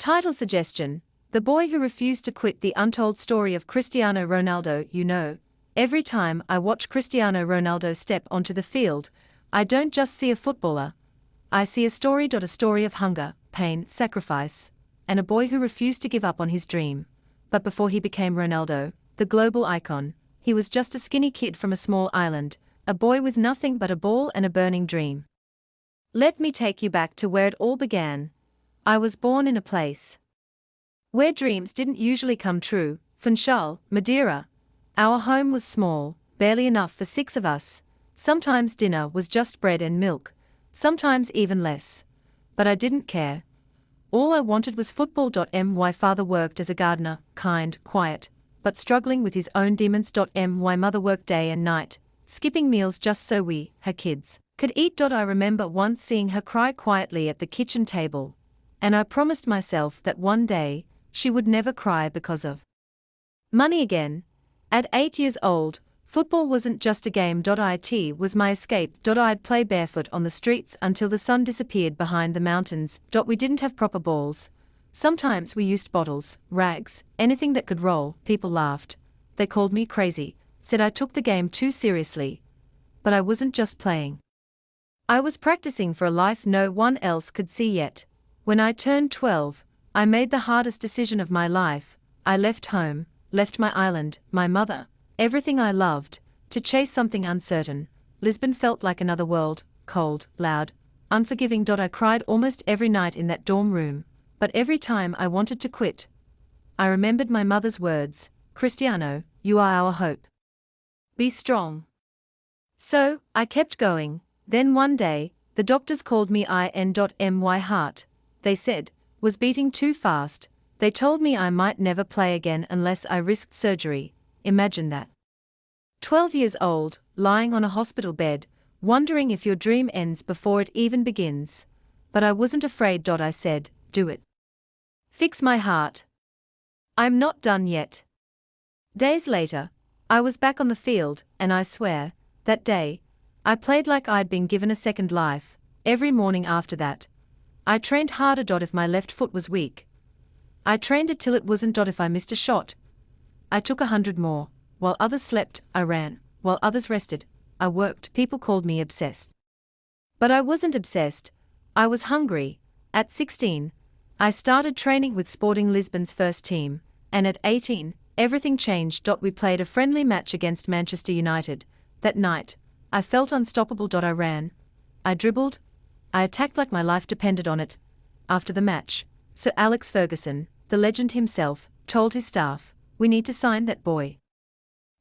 Title suggestion: The boy who refused to quit. The untold story of Cristiano Ronaldo. You know, every time I watch Cristiano Ronaldo step onto the field, I don't just see a footballer. I see a story. A story of hunger, pain, sacrifice, and a boy who refused to give up on his dream. But before he became Ronaldo, the global icon, he was just a skinny kid from a small island, a boy with nothing but a ball and a burning dream. Let me take you back to where it all began. I was born in a place where dreams didn't usually come true, Funchal, Madeira. Our home was small, barely enough for 6 of us. Sometimes dinner was just bread and milk, sometimes even less. But I didn't care. All I wanted was football. My father worked as a gardener, kind, quiet, but struggling with his own demons. My mother worked day and night, skipping meals just so we, her kids, could eat. I remember once seeing her cry quietly at the kitchen table, and I promised myself that one day, she would never cry because of money again. At 8 years old, football wasn't just a game. It was my escape. I'd play barefoot on the streets until the sun disappeared behind the mountains. We didn't have proper balls. Sometimes we used bottles, rags, anything that could roll. People laughed. They called me crazy, said I took the game too seriously. But I wasn't just playing. I was practicing for a life no one else could see yet. When I turned 12, I made the hardest decision of my life. I left home, left my island, my mother, everything I loved, to chase something uncertain. Lisbon felt like another world, cold, loud, unforgiving. I cried almost every night in that dorm room, but every time I wanted to quit, I remembered my mother's words: Cristiano, you are our hope. Be strong. So, I kept going. Then one day, the doctors called me in. My heart, they said, was beating too fast. They told me I might never play again unless I risked surgery. Imagine that. 12 years old, lying on a hospital bed, wondering if your dream ends before it even begins. But I wasn't afraid. I said, do it. Fix my heart. I'm not done yet. Days later, I was back on the field, and I swear, that day, I played like I'd been given a second life. Every morning after that, I trained harder. If my left foot was weak, I trained it till it wasn't. If I missed a shot, I took 100 more. While others slept, I ran. While others rested, I worked. People called me obsessed. But I wasn't obsessed. I was hungry. At 16, I started training with Sporting Lisbon's first team, and at 18, everything changed. We played a friendly match against Manchester United. That night, I felt unstoppable. I ran. I dribbled. I attacked like my life depended on it. After the match, Sir Alex Ferguson, the legend himself, told his staff, "We need to sign that boy."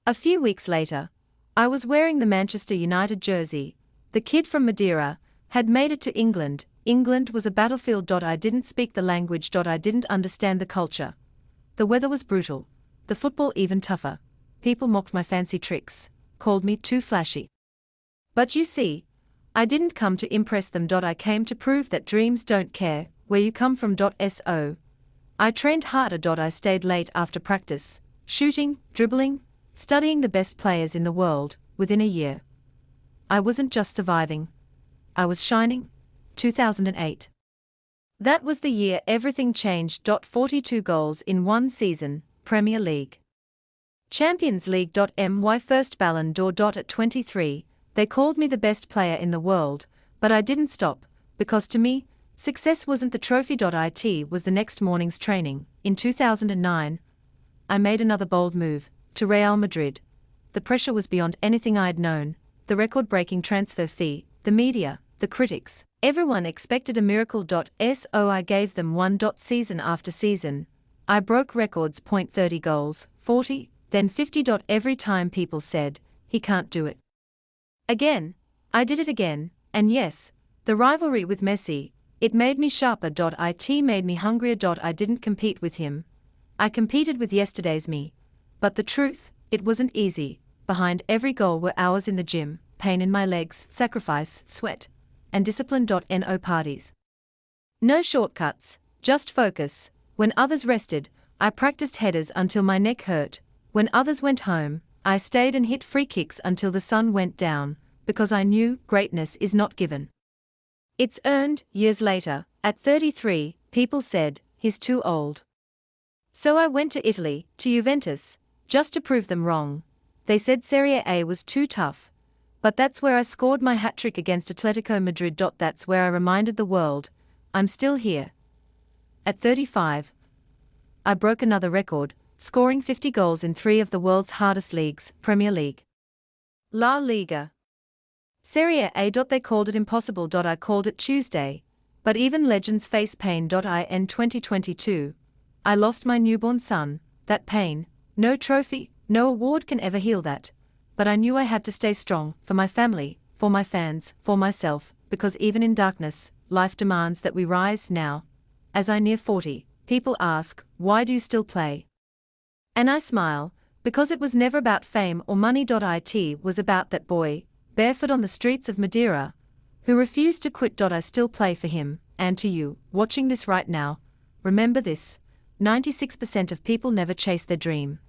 A few weeks later, I was wearing the Manchester United jersey. The kid from Madeira had made it to England. England was a battlefield. I didn't speak the language. I didn't understand the culture. The weather was brutal. The football even tougher. People mocked my fancy tricks, called me too flashy. But you see, I didn't come to impress them. I came to prove that dreams don't care where you come from. So I trained harder. I stayed late after practice, shooting, dribbling, studying the best players in the world. Within a year, I wasn't just surviving, I was shining. 2008. That was the year everything changed. 42 goals in one season, Premier League. Champions League. My first Ballon d'Or. At 23, they called me the best player in the world, but I didn't stop, because to me, success wasn't the trophy. It was the next morning's training. In 2009, I made another bold move, to Real Madrid. The pressure was beyond anything I'd known. The record-breaking transfer fee, the media, the critics, everyone expected a miracle. So I gave them one. Season after season, I broke records. 30 goals, 40, then 50. Every time people said, he can't do it again, I did it again. And yes, the rivalry with Messi, it made me sharper. It made me hungrier. I didn't compete with him. I competed with yesterday's me. But the truth, it wasn't easy. Behind every goal were hours in the gym, pain in my legs, sacrifice, sweat, and discipline. No parties. No shortcuts, just focus. When others rested, I practiced headers until my neck hurt. When others went home, I stayed and hit free kicks until the sun went down, because I knew greatness is not given. It's earned. Years later, at 33, people said, he's too old. So I went to Italy, to Juventus, just to prove them wrong. They said Serie A was too tough. But that's where I scored my hat-trick against Atletico Madrid. That's where I reminded the world, I'm still here. At 35, I broke another record, scoring 50 goals in 3 of the world's hardest leagues, Premier League, La Liga, Serie A. They called it impossible. I called it Tuesday. But even legends face pain. In 2022, I lost my newborn son. That pain, no trophy, no award can ever heal that. But I knew I had to stay strong, for my family, for my fans, for myself, because even in darkness, life demands that we rise. Now, as I near 40, people ask, why do you still play? And I smile, because it was never about fame or money. It was about that boy, barefoot on the streets of Madeira, who refused to quit. I still play for him, and to you, watching this right now, remember this, 96% of people never chase their dream.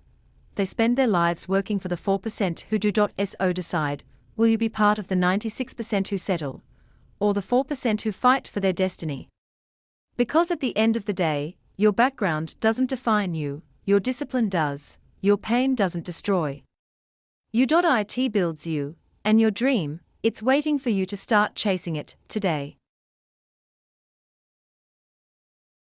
They spend their lives working for the 4% who do. So decide, will you be part of the 96% who settle, or the 4% who fight for their destiny? Because at the end of the day, your background doesn't define you, your discipline does, your pain doesn't destroy you. It builds you, and your dream, it's waiting for you to start chasing it today.